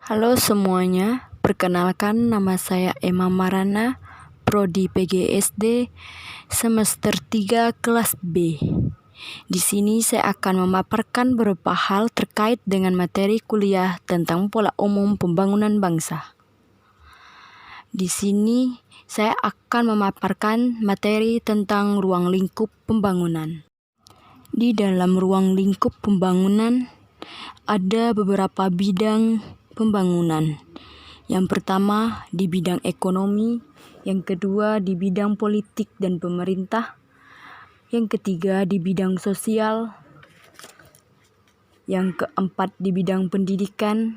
Halo semuanya, perkenalkan nama saya Emma Marana, Prodi PGSD, semester 3 kelas B. Di sini saya akan memaparkan beberapa hal terkait dengan materi kuliah tentang pola umum pembangunan bangsa. Di sini saya akan memaparkan materi tentang ruang lingkup pembangunan. Di dalam ruang lingkup pembangunan ada beberapa bidang pembangunan. Yang pertama di bidang ekonomi, yang kedua di bidang politik dan pemerintah, yang ketiga di bidang sosial, yang keempat di bidang pendidikan,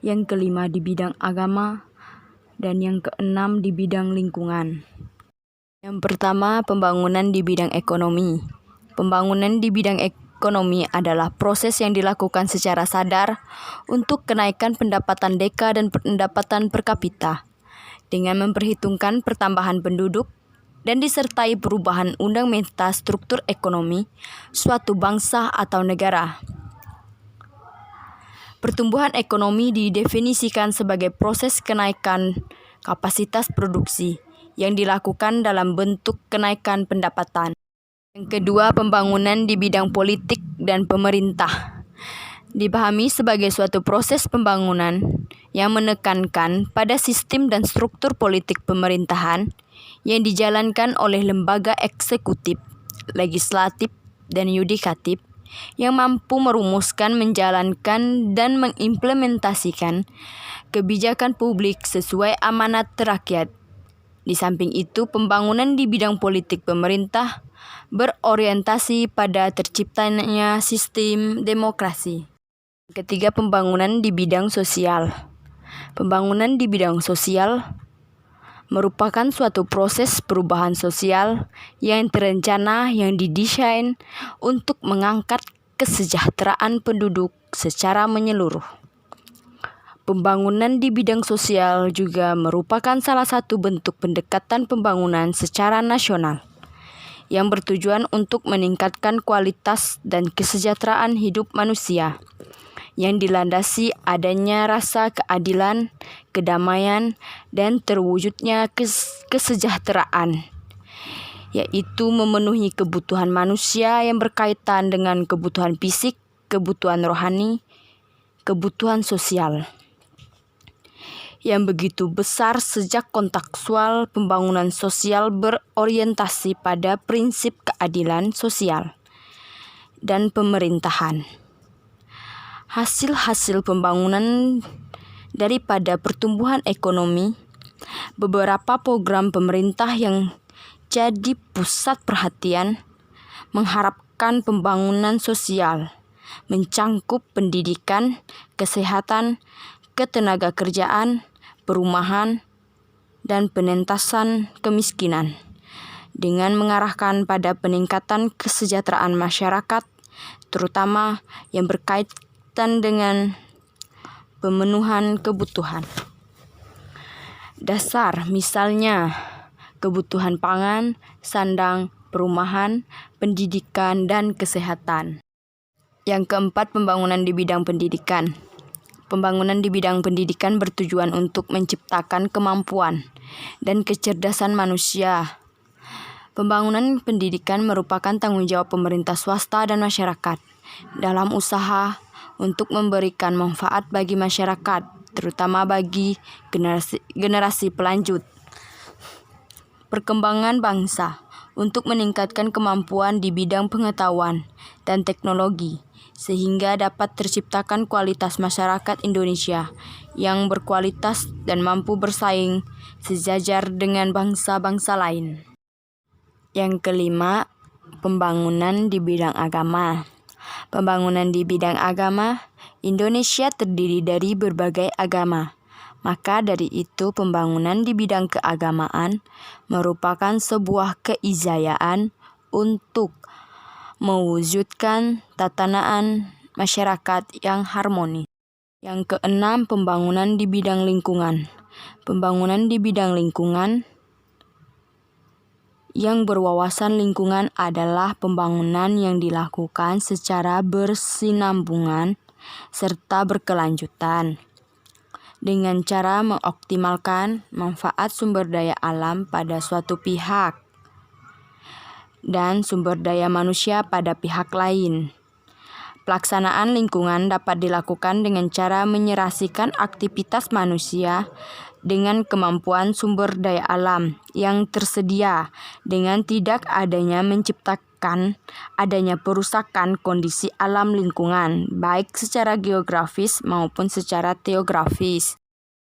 yang kelima di bidang agama, dan yang keenam di bidang lingkungan. Yang pertama, pembangunan di bidang ekonomi. Pembangunan di bidang ekonomi adalah proses yang dilakukan secara sadar untuk kenaikan pendapatan deka dan pendapatan per kapita dengan memperhitungkan pertambahan penduduk dan disertai perubahan undang meta struktur ekonomi suatu bangsa atau negara. Pertumbuhan ekonomi didefinisikan sebagai proses kenaikan kapasitas produksi yang dilakukan dalam bentuk kenaikan pendapatan. Yang kedua, pembangunan di bidang politik dan pemerintah. Dipahami sebagai suatu proses pembangunan yang menekankan pada sistem dan struktur politik pemerintahan yang dijalankan oleh lembaga eksekutif, legislatif, dan yudikatif yang mampu merumuskan, menjalankan, dan mengimplementasikan kebijakan publik sesuai amanat rakyat. Di samping itu, pembangunan di bidang politik pemerintah berorientasi pada terciptanya sistem demokrasi. Ketiga, pembangunan di bidang sosial. Pembangunan di bidang sosial merupakan suatu proses perubahan sosial yang terencana yang didesain untuk mengangkat kesejahteraan penduduk secara menyeluruh. Pembangunan di bidang sosial juga merupakan salah satu bentuk pendekatan pembangunan secara nasional yang bertujuan untuk meningkatkan kualitas dan kesejahteraan hidup manusia yang dilandasi adanya rasa keadilan, kedamaian, dan terwujudnya kesejahteraan, yaitu memenuhi kebutuhan manusia yang berkaitan dengan kebutuhan fisik, kebutuhan rohani, kebutuhan sosial yang begitu besar sejak kontekstual pembangunan sosial berorientasi pada prinsip keadilan sosial dan pemerintahan. Hasil-hasil pembangunan daripada pertumbuhan ekonomi, beberapa program pemerintah yang jadi pusat perhatian mengharapkan pembangunan sosial, mencangkup pendidikan, kesehatan, ketenagakerjaan, perumahan, dan penentasan kemiskinan dengan mengarahkan pada peningkatan kesejahteraan masyarakat, terutama yang berkaitan dengan pemenuhan kebutuhan dasar, misalnya kebutuhan pangan, sandang, perumahan, pendidikan, dan kesehatan. Yang keempat, pembangunan di bidang pendidikan. Pembangunan di bidang pendidikan bertujuan untuk menciptakan kemampuan dan kecerdasan manusia. Pembangunan pendidikan merupakan tanggung jawab pemerintah swasta dan masyarakat dalam usaha untuk memberikan manfaat bagi masyarakat, terutama bagi generasi pelanjut. Perkembangan bangsa untuk meningkatkan kemampuan di bidang pengetahuan dan teknologi, sehingga dapat terciptakan kualitas masyarakat Indonesia yang berkualitas dan mampu bersaing sejajar dengan bangsa-bangsa lain. Yang kelima, pembangunan di bidang agama. Pembangunan di bidang agama, Indonesia terdiri dari berbagai agama. Maka dari itu, pembangunan di bidang keagamaan merupakan sebuah keizayaan untuk mewujudkan tatanan masyarakat yang harmonis. Yang keenam, pembangunan di bidang lingkungan. Pembangunan di bidang lingkungan yang berwawasan lingkungan adalah pembangunan yang dilakukan secara bersinambungan serta berkelanjutan dengan cara mengoptimalkan manfaat sumber daya alam pada suatu pihak dan sumber daya manusia pada pihak lain. Pelaksanaan lingkungan dapat dilakukan dengan cara menyerasikan aktivitas manusia dengan kemampuan sumber daya alam yang tersedia dengan tidak adanya menciptakan adanya perusakan kondisi alam lingkungan, baik secara geografis maupun secara teografis.